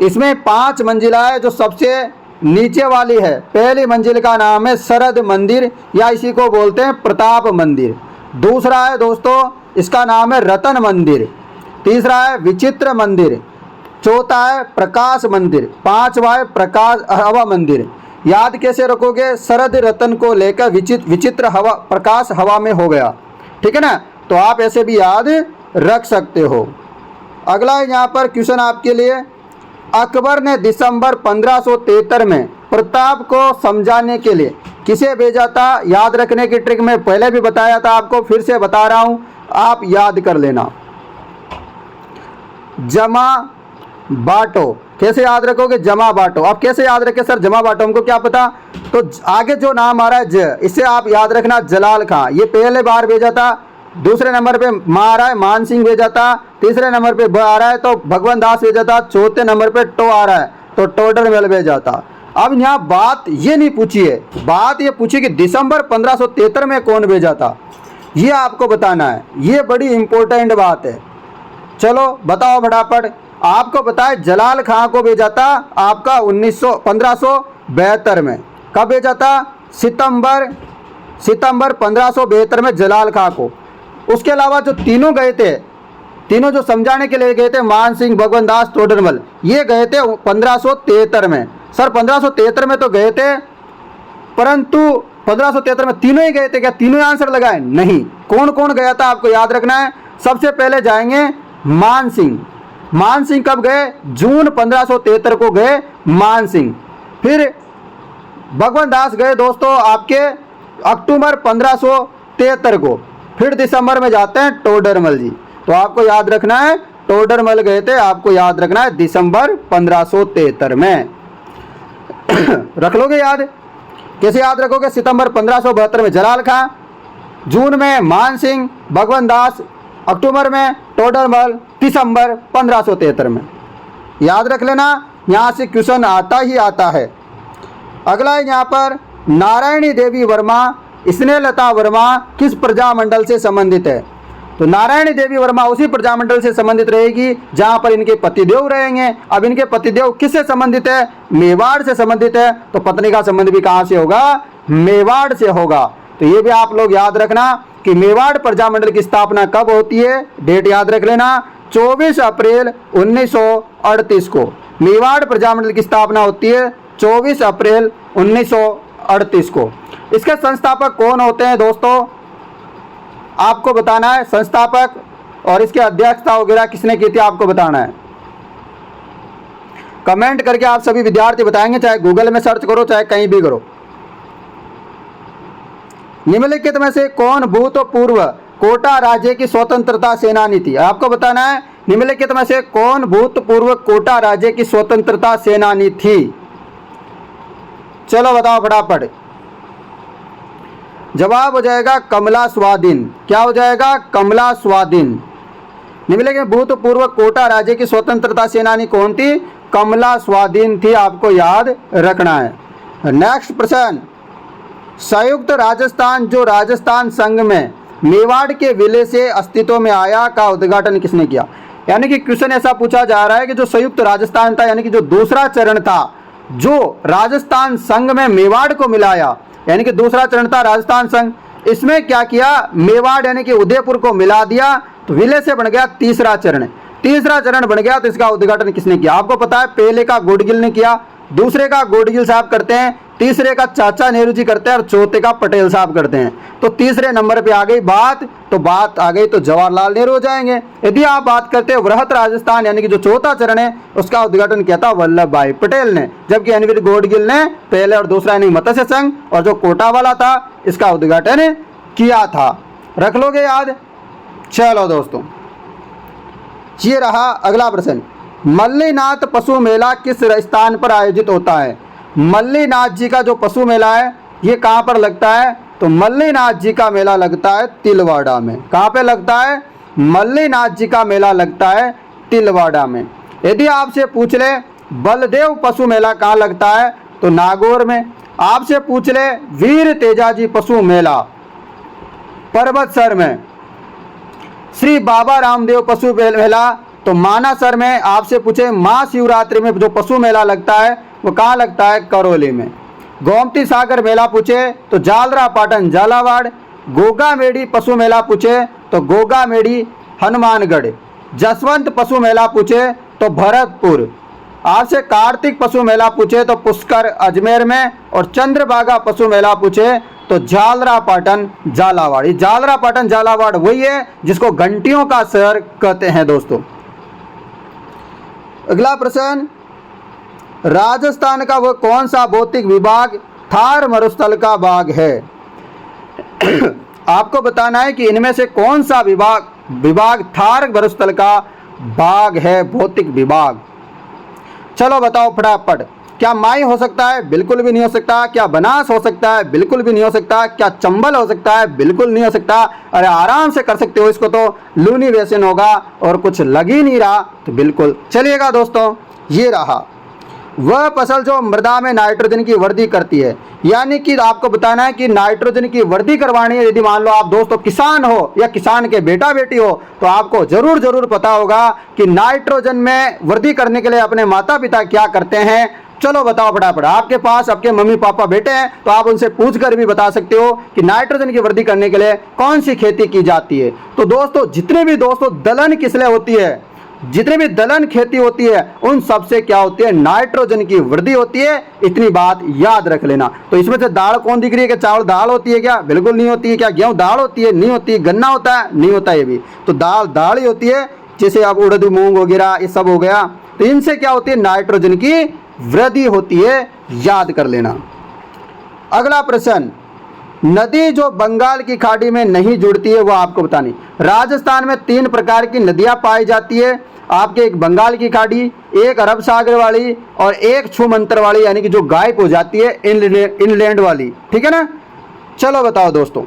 इसमें 5 मंजिला है। जो सबसे नीचे वाली है, पहली मंजिल का नाम है शरद मंदिर या इसी को बोलते हैं प्रताप मंदिर। दूसरा है दोस्तों इसका नाम है रतन मंदिर। तीसरा है विचित्र मंदिर। चौथा है प्रकाश मंदिर। पांचवा है प्रकाश हवा मंदिर। याद कैसे रखोगे? शरद रतन को लेकर विचित्र हवा प्रकाश हवा में हो गया। ठीक है ना, तो आप ऐसे भी याद रख सकते हो। अगला यहाँ पर क्वेश्चन आपके लिए, अकबर ने दिसंबर 1573 में प्रताप को समझाने के लिए किसे भेजा था? याद रखने की ट्रिक मैं पहले भी बताया था आपको, फिर से बता रहा हूँ, आप याद कर लेना। जमा बाटो। कैसे याद रखोगे? जमा बाटो। अब कैसे याद रखे सर जमा बाटो, हमको क्या पता? तो आगे जो नाम आ रहा है इससे आप याद रखना जलाल खां। ये पहले बार भेजा था। दूसरे नंबर पे मां आ रहा है मान सिंह भेजा था। तीसरे नंबर पे ब आ रहा है तो भगवान दास भेजा था। चौथे नंबर पे टो आ रहा है तो टोडरमल भेजा था। अब यहाँ बात ये नहीं पूछी है, बात ये पूछी कि दिसंबर 1573 में कौन भेजा था, ये आपको बताना है। ये बड़ी इंपॉर्टेंट बात है। चलो बताओ फटाफट। आपको बताए जलाल खां को भेजा था आपका 1572 में। कब भेजा था? सितंबर 1572 में जलाल खां को। उसके अलावा जो तीनों गए थे, तीनों जो समझाने के लिए गए थे, मान सिंह, भगवान दास, टोडरमल, ये गए थे 1573 में। सर 1573 में तो गए थे, परंतु 1573 में तीनों ही गए थे क्या? तीनों ही आंसर लगाए? नहीं। कौन कौन गया था आपको याद रखना है। सबसे पहले जाएंगे मान सिंह। मान सिंह कब गए? जून 1573 को गए मान सिंह। फिर भगवान दास गए दोस्तों आपके अक्टूबर 1573 को। फिर दिसंबर में जाते हैं टोडरमल जी। तो आपको याद रखना है टोडरमल गए थे, आपको याद रखना है दिसंबर 1573 में। रख लोगे याद? कैसे याद रखोगे? सितंबर 1572 में जलाल खां, जून में मान सिंह, भगवंत दास, अक्टूबर में टोडरमल, दिसंबर 1573 में। याद रख लेना, यहाँ से क्वेश्चन आता ही आता है। अगला है यहाँ पर नारायणी देवी वर्मा, स्नेहलता वर्मा किस प्रजामंडल से संबंधित है? तो नारायणी देवी वर्मा उसी प्रजामंडल से संबंधित रहेगी जहाँ पर इनके पतिदेव रहेंगे। अब इनके पतिदेव किससे संबंधित है? मेवाड़ से संबंधित है। तो पत्नी का संबंध भी कहाँ से होगा? मेवाड़ से होगा। तो ये भी आप लोग याद रखना कि मेवाड़ प्रजामंडल की स्थापना कब होती है? डेट याद रख लेना, 24 अप्रैल 1938 को मेवाड़ प्रजामंडल की स्थापना होती है, 24 अप्रैल 1938 को। इसके संस्थापक कौन होते हैं दोस्तों? आपको बताना है संस्थापक, और इसके अध्यक्षता वगैरह किसने की थी आपको बताना है। कमेंट करके आप सभी विद्यार्थी बताएंगे, चाहे गूगल में सर्च करो चाहे कहीं भी करो। निम्नलिखित में से कौन भूतपूर्व कोटा राज्य की स्वतंत्रता सेनानी थी? आपको बताना है निम्नलिखित में से कौन भूतपूर्व कोटा राज्य की स्वतंत्रता सेनानी थी? चलो बताओ फटाफट। जवाब हो जाएगा कमला स्वाधीन। क्या हो जाएगा? कमला स्वाधीन। निम्नलिखित भूतपूर्व कोटा राज्य की स्वतंत्रता सेनानी कौन थी? कमला स्वाधीन थी, आपको याद रखना है। नेक्स्ट प्रश्न, संयुक्त राजस्थान जो राजस्थान संघ में मेवाड़ के विलय से अस्तित्व में आया का उद्घाटन किसने किया? यानी कि क्वेश्चन ऐसा पूछा जा रहा है कि जो संयुक्त राजस्थान था, यानी कि जो दूसरा चरण था, जो राजस्थान संघ में मेवाड़ को मिलाया, यानी कि दूसरा चरण था राजस्थान संघ, इसमें क्या किया? मेवाड़ यानी कि उदयपुर को मिला दिया, तो विलय से बन गया तीसरा चरण। तीसरा चरण बन गया, तो इसका उद्घाटन किसने किया? आपको पता है पहले का गोडगिल ने किया, दूसरे का गोडगिल साहब करते हैं, तीसरे का चाचा नेहरू जी करते हैं, और चौथे का पटेल साहब करते हैं। तो तीसरे नंबर पे आ गई बात, तो बात आ गई तो जवाहरलाल नेहरू हो जाएंगे। यदि आप बात करते हैं वृहत राजस्थान यानी कि जो चौथा चरण है, उसका उद्घाटन किया था वल्लभ भाई पटेल ने, जबकि एनवी गोडगिल ने पहले और दूसरा यानी मत्स्य संघ और जो कोटा वाला था इसका उद्घाटन किया था। रख लोगे याद? चलो दोस्तों, ये रहा अगला प्रश्न। मल्लीनाथ पशु मेला किस स्थान पर आयोजित होता है? मल्लीनाथ जी का जो पशु मेला है ये कहाँ पर लगता है? तो मल्लीनाथ जी का मेला लगता है तिलवाड़ा में। कहाँ पे लगता है? मल्लीनाथ जी का मेला लगता है तिलवाड़ा में। यदि आपसे पूछ ले बलदेव पशु मेला कहाँ लगता है? तो नागौर में। आपसे पूछ ले वीर तेजाजी पशु मेला पर्वतसर में। श्री बाबा रामदेव पशु मेला तो मानासर में। आपसे पूछे महाशिवरात्रि में जो पशु मेला लगता है वो कहाँ लगता है? करौली में। गोमती सागर मेला पूछे तो जालरा पाटन झालावाड़। गोगा मेड़ी पशु मेला पूछे तो गोगा मेड़ी हनुमानगढ़। जसवंत पशु मेला पूछे तो भरतपुर। आपसे कार्तिक पशु मेला पूछे तो पुष्कर अजमेर में। और चंद्रभागा पशु मेला पूछे तो झालरा पाटन झालावाड़। झालरा पाटन झालावाड़ वही है जिसको घंटियों का शहर कहते हैं दोस्तों। अगला प्रश्न, राजस्थान का वह कौन सा भौतिक विभाग थार मरुस्थल का भाग है? आपको बताना है कि इनमें से कौन सा विभाग थार मरुस्थल का भाग है, भौतिक विभाग। चलो बताओ फटाफट। क्या माई हो सकता है? बिल्कुल भी नहीं हो सकता। क्या बनास हो सकता है? बिल्कुल भी नहीं हो सकता। क्या चंबल हो सकता है? बिल्कुल नहीं हो सकता। अरे आराम से कर सकते हो इसको, तो लूनी वेसन होगा और कुछ लग ही नहीं रहा तो बिल्कुल चलिएगा दोस्तों। ये रहा वह फसल जो मृदा में नाइट्रोजन की वृद्धि करती है। यानी कि आपको बताना है कि नाइट्रोजन की वृद्धि करवानी है। यदि मान लो आप दोस्तों किसान हो या किसान के बेटा बेटी हो तो आपको जरूर पता होगा कि नाइट्रोजन में वृद्धि करने के लिए अपने माता पिता क्या करते हैं। चलो बताओ फटाफट। आपके पास आपके मम्मी पापा बेटे हैं तो आप उनसे पूछ कर भी बता सकते हो कि नाइट्रोजन की वृद्धि करने के लिए कौन सी खेती की जाती है। तो दोस्तों जितने भी दोस्तों दलहन किस लिए होती है, जितनी भी दलहन खेती होती है उन सबसे क्या होती है? नाइट्रोजन की वृद्धि होती है। इतनी बात याद रख लेना। तो इसमें से दाल कौन दिख रही है? क्या चावल दाल होती है क्या? बिल्कुल नहीं होती है। क्या गेहूं दाल होती है? नहीं होती। गन्ना होता है? नहीं होता। ये भी तो दाल ही होती है। जैसे अब उड़द मूंग वगैरह ये सब हो गया, तो इनसे क्या होती है? नाइट्रोजन की वृद्धि होती है, याद कर लेना। अगला प्रश्न, नदी जो बंगाल की खाड़ी में नहीं जुड़ती है वो आपको बतानी। राजस्थान में 3 प्रकार की नदियां पाई जाती है। आपके एक बंगाल की खाड़ी, एक अरब सागर वाली और एक छूमंतर वाली, यानी कि जो गायब हो जाती है इनलैंड वाली। ठीक है ना। चलो बताओ दोस्तों,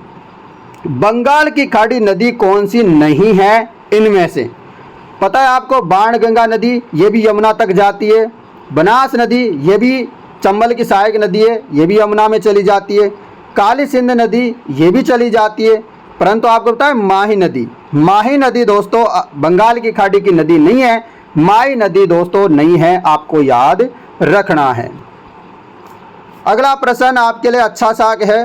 बंगाल की खाड़ी नदी कौन सी नहीं है इनमें से? पता है आपको, बाणगंगा नदी, ये भी यमुना तक जाती है। बनास नदी, ये भी चंबल की सहायक नदी है, ये भी यमुना में चली जाती है। काली सिंध नदी, ये भी चली जाती है। परंतु आपको पता है माही नदी, माही नदी दोस्तों बंगाल की खाड़ी की नदी नहीं है, माही नदी दोस्तों नहीं है, आपको याद रखना है। अगला प्रश्न आपके लिए अच्छा सा है,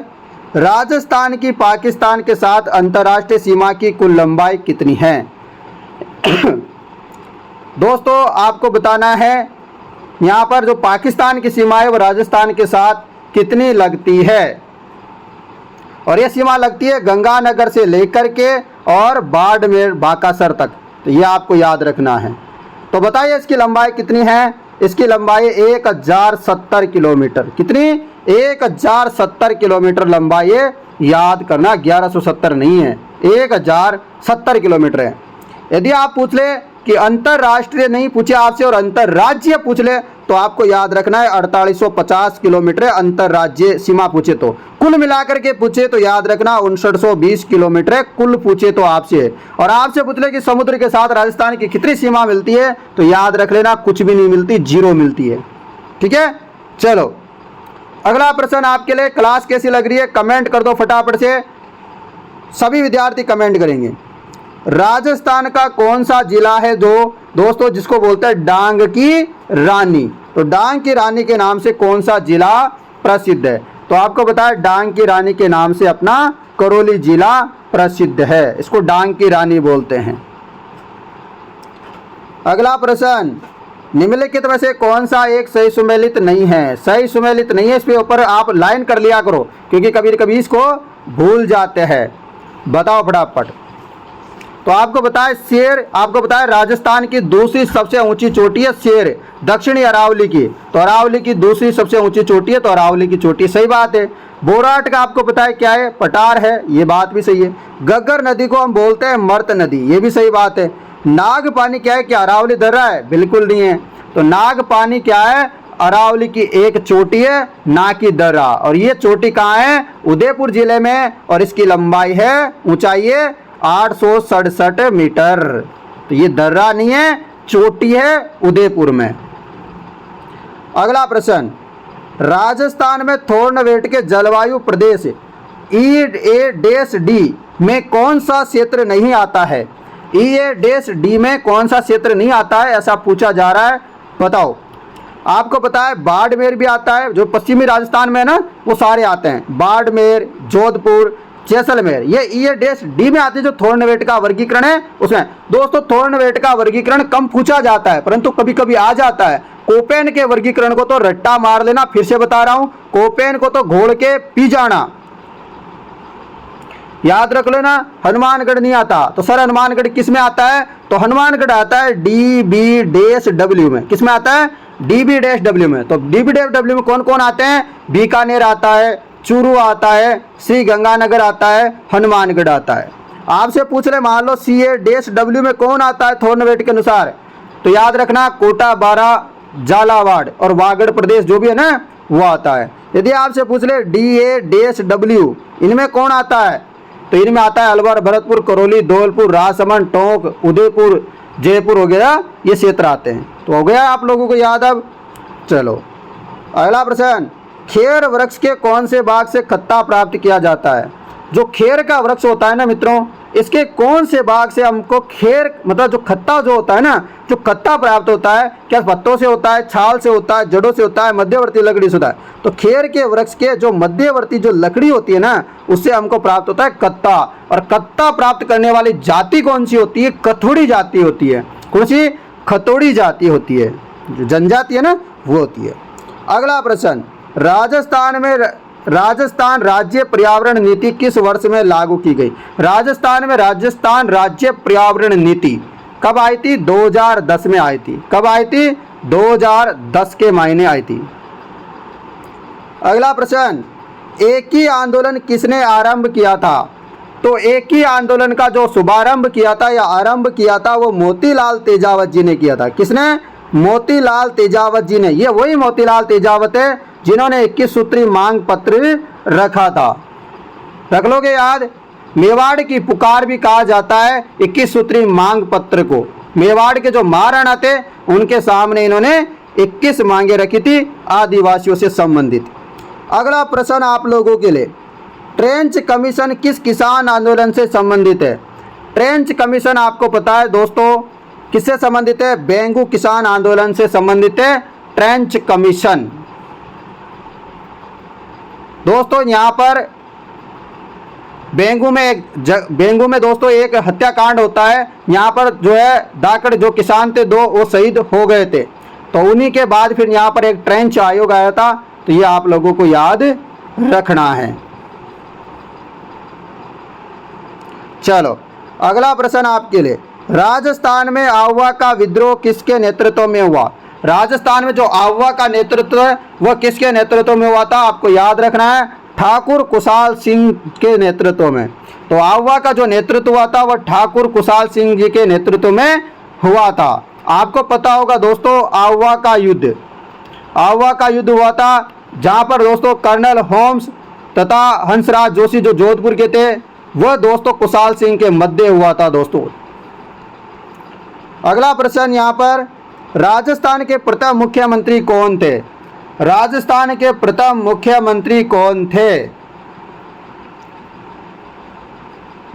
राजस्थान की पाकिस्तान के साथ अंतर्राष्ट्रीय सीमा की कुल लंबाई कितनी है? दोस्तों आपको बताना है यहाँ पर जो पाकिस्तान की सीमा है वो राजस्थान के साथ कितनी लगती है, और ये सीमा लगती है गंगानगर से लेकर के और बाड़मेर बाकासर तक। तो ये आपको याद रखना है। तो बताइए इसकी लंबाई कितनी है? इसकी लंबाई 1070 किलोमीटर। कितनी? 1070 किलोमीटर लंबाई है, याद करना, 1170 नहीं है, 1070 किलोमीटर है। यदि आप पूछ ले कि अंतरराष्ट्रीय नहीं पूछे आपसे और अंतरराज्य पूछ ले तो आपको याद रखना है 4850 किलोमीटर अंतरराज्य सीमा पूछे तो। कुल मिलाकर के पूछे तो याद रखना 5920 किलोमीटर है, कुल पूछे तो आपसे। और आपसे पूछ ले कि समुद्र के साथ राजस्थान की कितनी सीमा मिलती है तो याद रख लेना कुछ भी नहीं मिलती, 0 मिलती है। ठीक है। चलो अगला प्रश्न आपके लिए, क्लास कैसी लग रही है कमेंट कर दो फटाफट से, सभी विद्यार्थी कमेंट करेंगे। राजस्थान का कौन सा जिला है जो दोस्तों जिसको बोलते हैं डांग की रानी? तो डांग की रानी के नाम से कौन सा जिला प्रसिद्ध है? तो आपको बताया डांग की रानी के नाम से अपना करौली जिला प्रसिद्ध है, इसको डांग की रानी बोलते हैं। अगला प्रश्न, निम्नलिखित में से कौन सा एक सही सुमेलित नहीं है? सही सुमेलित नहीं है, इसके ऊपर आप लाइन कर लिया करो क्योंकि कभी कभी इसको भूल जाते हैं। बताओ फटाफट। तो आपको बताया शेर, आपको बताया राजस्थान की दूसरी सबसे ऊंची चोटी है शेर, दक्षिणी अरावली की। तो अरावली की दूसरी सबसे ऊंची चोटी है, तो अरावली की चोटी, सही बात है। बोराट का आपको पता है क्या है? पठार है, ये बात भी सही है। गग्गर नदी को हम बोलते हैं मर्त नदी, ये भी सही बात है। नागपानी क्या है? क्या अरावली दर्रा है? बिल्कुल नहीं है। तो नागपानी क्या है? अरावली की एक चोटी है, ना की दर्रा। और ये चोटी कहाँ है? उदयपुर जिले में, और इसकी लंबाई है, ऊंचाई है 867 मीटर। तो ये दर्रा नहीं है, चोटी है उदयपुर में। अगला प्रश्न, राजस्थान में थोर्नवेट के जलवायु प्रदेश EA-D में कौन सा क्षेत्र नहीं आता है? EA-D में कौन सा क्षेत्र नहीं आता है ऐसा पूछा जा रहा है, बताओ। आपको पता है बाड़मेर भी आता है, जो पश्चिमी राजस्थान में है ना वो सारे आते हैं, बाड़मेर, जोधपुर, जैसलमेर, ये EA-D में आते हैं। जो थोर्नवेट का वर्गीकरण है उसमें दोस्तों थोर्नवेट का वर्गीकरण कम पूछा जाता है परंतु कभी कभी आ जाता है। कोपेन के वर्गीकरण को तो रट्टा मार लेना, फिर से बता रहा हूं, कोपेन को तो घोल के पी जाना, याद रख लेना। हनुमानगढ़ नहीं आता, तो सर हनुमानगढ़ किस में आता है? तो हनुमानगढ़ आता है DB-W में। किस में आता है? DB-W में। तो DB-W में कौन कौन आते हैं? बीकानेर आता है, चूरू आता है, श्री गंगानगर आता है, हनुमानगढ़ आता है। आपसे पूछ ले मान लो CA-W में कौन आता है थोर्नवेट के अनुसार, तो याद रखना कोटा, बारा, झालावाड़ और वागड़ प्रदेश जो भी है ना वो आता है। यदि आपसे पूछ ले DA-W इनमें कौन आता है, तो इनमें आता है अलवर, भरतपुर, करौली, धौलपुर, राजसमंद, टोंक, उदयपुर, जयपुर हो गया, ये क्षेत्र आते हैं। तो हो गया आप लोगों को याद अब। चलो अगला प्रश्न, खेर वृक्ष के कौन से भाग से खत्ता प्राप्त किया जाता है? जो खेर का वृक्ष होता है ना मित्रों, इसके कौन से भाग से हमको खेर मतलब जो खत्ता जो होता है ना, जो खत्ता प्राप्त होता है, क्या पत्तों से होता है, छाल से होता है, जड़ों से होता है, मध्यवर्ती लकड़ी से होता है? तो खेर के वृक्ष के जो मध्यवर्ती जो लकड़ी होती है ना उससे हमको प्राप्त होता है कत्ता। और कत्ता प्राप्त करने वाली जाति कौन सी होती है? कथोड़ी जाति होती है। कौन सी? खतोड़ी जाति होती है, जो जनजाति है ना वो होती है। अगला प्रश्न, राजस्थान राज्य पर्यावरण नीति किस वर्ष में लागू की गई? राजस्थान में राजस्थान राज्य पर्यावरण नीति कब आई थी? 2010 में आई थी। कब आई थी? 2010 के महीने आई थी। अगला प्रश्न, एक ही आंदोलन किसने आरंभ किया था? तो एक ही आंदोलन का जो शुभारंभ किया था या आरंभ किया था वो मोतीलाल तेजावत जी ने किया था। किसने? मोतीलाल तेजावत जी ने। ये वही मोतीलाल तेजावत है जिन्होंने 21 सूत्री मांग पत्र रखा था। रख लोगे याद। मेवाड़ की पुकार भी कहा जाता है 21 सूत्री मांग पत्र को। मेवाड़ के जो महाराणा थे उनके सामने इन्होंने 21 मांगे रखी थी आदिवासियों से संबंधित। अगला प्रश्न आप लोगों के लिए, ट्रेंच कमीशन किस किसान आंदोलन से संबंधित है? ट्रेंच कमीशन आपको पता है दोस्तों किससे संबंधित है? बेंगू किसान आंदोलन से संबंधित है ट्रेंच कमीशन। दोस्तों यहाँ पर बेंगू में दोस्तों एक हत्याकांड होता है। यहाँ पर जो है दाकड़ जो किसान थे 2 वो शहीद हो गए थे। तो उन्हीं के बाद फिर यहाँ पर एक ट्रेंच आयोग आया था। तो ये आप लोगों को याद रखना है। चलो अगला प्रश्न आपके लिए, राजस्थान में आहुआ का विद्रोह किसके नेतृत्व में हुआ? राजस्थान में जो आहुआ का नेतृत्व है वह किसके नेतृत्व में हुआ था? आपको याद रखना है ठाकुर कुशाल सिंह के नेतृत्व में। तो आहुआ का जो नेतृत्व हुआ था वह ठाकुर कुशाल सिंह जी के नेतृत्व में हुआ था। आपको पता होगा दोस्तों आहुआ का युद्ध हुआ था जहां पर दोस्तों कर्नल होम्स तथा हंसराज जोशी जो जोधपुर के थे वह दोस्तों कुशाल सिंह के मध्य हुआ था दोस्तों। अगला प्रश्न यहाँ पर, राजस्थान के प्रथम मुख्यमंत्री कौन थे? राजस्थान के प्रथम मुख्यमंत्री कौन थे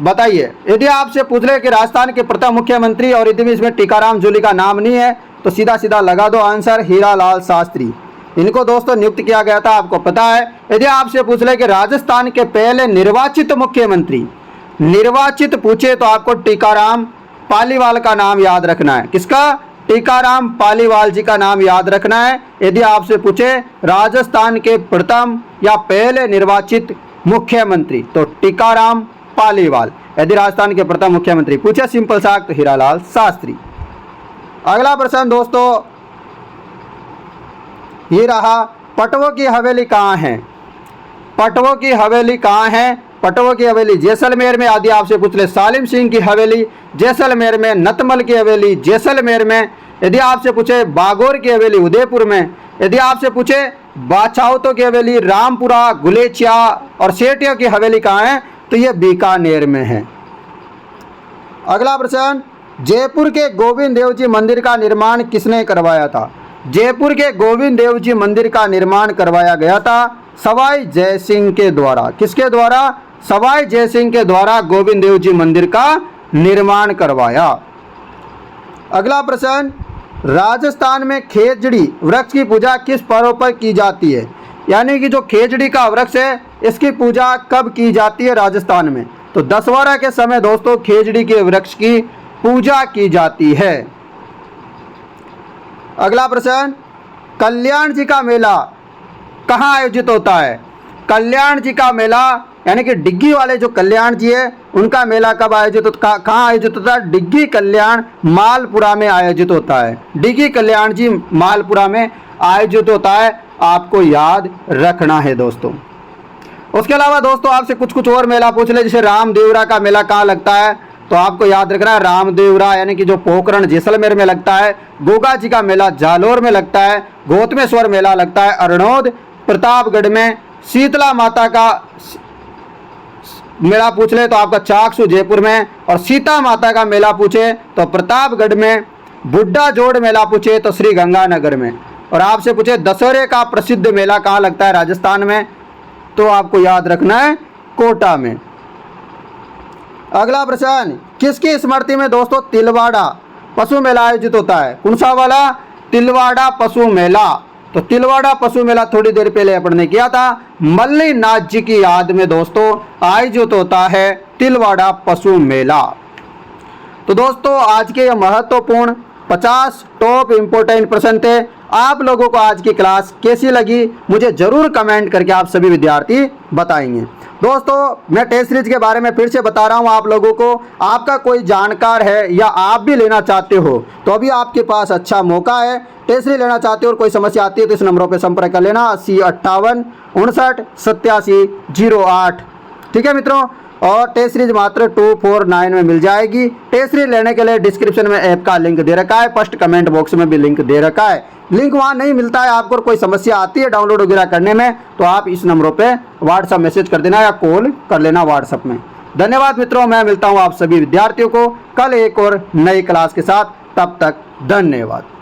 बताइए। यदि आपसे पूछ ले कि राजस्थान के प्रथम मुख्यमंत्री और यदि इसमें टीकाराम जूली का नाम नहीं है तो सीधा सीधा लगा दो आंसर हीरालाल शास्त्री। इनको दोस्तों नियुक्त किया गया था, आपको पता है। यदि आपसे पूछ ले कि राजस्थान के पहले निर्वाचित मुख्यमंत्री पूछे तो आपको टीकाराम पालीवाल का नाम याद रखना है। किसका? टीकाराम पालीवाल जी का नाम याद रखना है। यदि आपसे पूछे राजस्थान के प्रथम या पहले निर्वाचित मुख्यमंत्री तो टीकाराम पालीवाल। यदि राजस्थान के प्रथम मुख्यमंत्री पूछे सिंपल सा तो हीरालाल शास्त्री। अगला प्रश्न दोस्तों ये रहा, पटवों की हवेली कहाँ है? पटवों की हवेली कहाँ है? पटवों की हवेली जैसलमेर में। यदि आपसे पूछ ले सालिम सिंह की हवेली जैसलमेर में, नतमल की हवेली जैसलमेर में। यदि आपसे पूछे बागोर की हवेली उदयपुर में। यदि आपसे पूछे बाछावतों की हवेली रामपुरा, गुलेचिया और सेठिया की हवेली कहाँ है तो ये बीकानेर में है। अगला प्रश्न, जयपुर के गोविंद देव जी मंदिर का निर्माण किसने करवाया था? जयपुर के गोविंद देव जी मंदिर का निर्माण करवाया गया था सवाई जय सिंह के द्वारा। किसके द्वारा? सवाई जय सिंह के द्वारा गोविंद देव जी मंदिर का निर्माण करवाया। अगला प्रश्न, राजस्थान में खेजड़ी वृक्ष की पूजा किस पर्व पर की जाती है? यानी कि जो खेजड़ी का वृक्ष है इसकी पूजा कब की जाती है राजस्थान में? तो दशहरा के समय दोस्तों खेजड़ी के वृक्ष की पूजा की जाती है। अगला प्रश्न, कल्याण जी का मेला कहाँ आयोजित होता है? कल्याण जी का मेला यानी कि डिग्गी वाले जो कल्याण जी है उनका मेला कब आयोजित होता, कहाँ आयोजित होता है? डिग्गी कल्याण मालपुरा में आयोजित होता है। डिग्गी कल्याण जी मालपुरा में आयोजित होता है, आपको याद रखना है दोस्तों। उसके अलावा दोस्तों आपसे कुछ और मेला पूछ ले, जैसे रामदेवरा का मेला कहाँ लगता है तो आपको याद रखना है रामदेवरा यानी कि जो पोखरण जैसलमेर में लगता है। गोगा जी का मेला जालोर में लगता है। गौतमेश्वर मेला लगता है अरनोद प्रतापगढ़ में। शीतला माता का मेला पूछ ले तो आपका चाकसू जयपुर में, और सीता माता का मेला पूछे तो प्रतापगढ़ में। बुड्ढा जोड़ मेला पूछे तो श्री गंगानगर में। और आपसे पूछे दशहरे का प्रसिद्ध मेला कहाँ लगता है राजस्थान में तो आपको याद रखना है कोटा में। अगला प्रश्न, किसकी स्मृति में दोस्तों तिलवाड़ा पशु मेला आयोजित होता है? कौन सा वाला? तिलवाड़ा पशु मेला। तो तिलवाड़ा पशु मेला थोड़ी देर पहले अपन ने किया था, मल्लीनाथ जी की याद में दोस्तों आयोजित होता है तिलवाड़ा पशु मेला। तो दोस्तों आज के यह महत्वपूर्ण 50 टॉप इंपोर्टेंट प्रश्न थे। आप लोगों को आज की क्लास कैसी लगी मुझे जरूर कमेंट करके आप सभी विद्यार्थी बताएंगे। दोस्तों मैं टेस्ट सीरीज के बारे में फिर से बता रहा हूं आप लोगों को। आपका कोई जानकार है या आप भी लेना चाहते हो तो अभी आपके पास अच्छा मौका है। टेस्ट सीरीज लेना चाहते हो और कोई समस्या आती है तो इस नंबरों पर संपर्क कर लेना 80 58 59 87 08। ठीक है मित्रों, और टेस्ट सीरीज मात्र 249 में मिल जाएगी। टेस्ट सीरीज लेने के लिए डिस्क्रिप्शन में ऐप का लिंक दे रखा है, फर्स्ट कमेंट बॉक्स में भी लिंक दे रखा है। लिंक वहाँ नहीं मिलता है, आपको कोई समस्या आती है डाउनलोड वगैरह करने में, तो आप इस नंबरों पे व्हाट्सअप मैसेज कर देना या कॉल कर लेना व्हाट्सअप में। धन्यवाद मित्रों, मैं मिलता हूँ आप सभी विद्यार्थियों को कल एक और नई क्लास के साथ, तब तक धन्यवाद।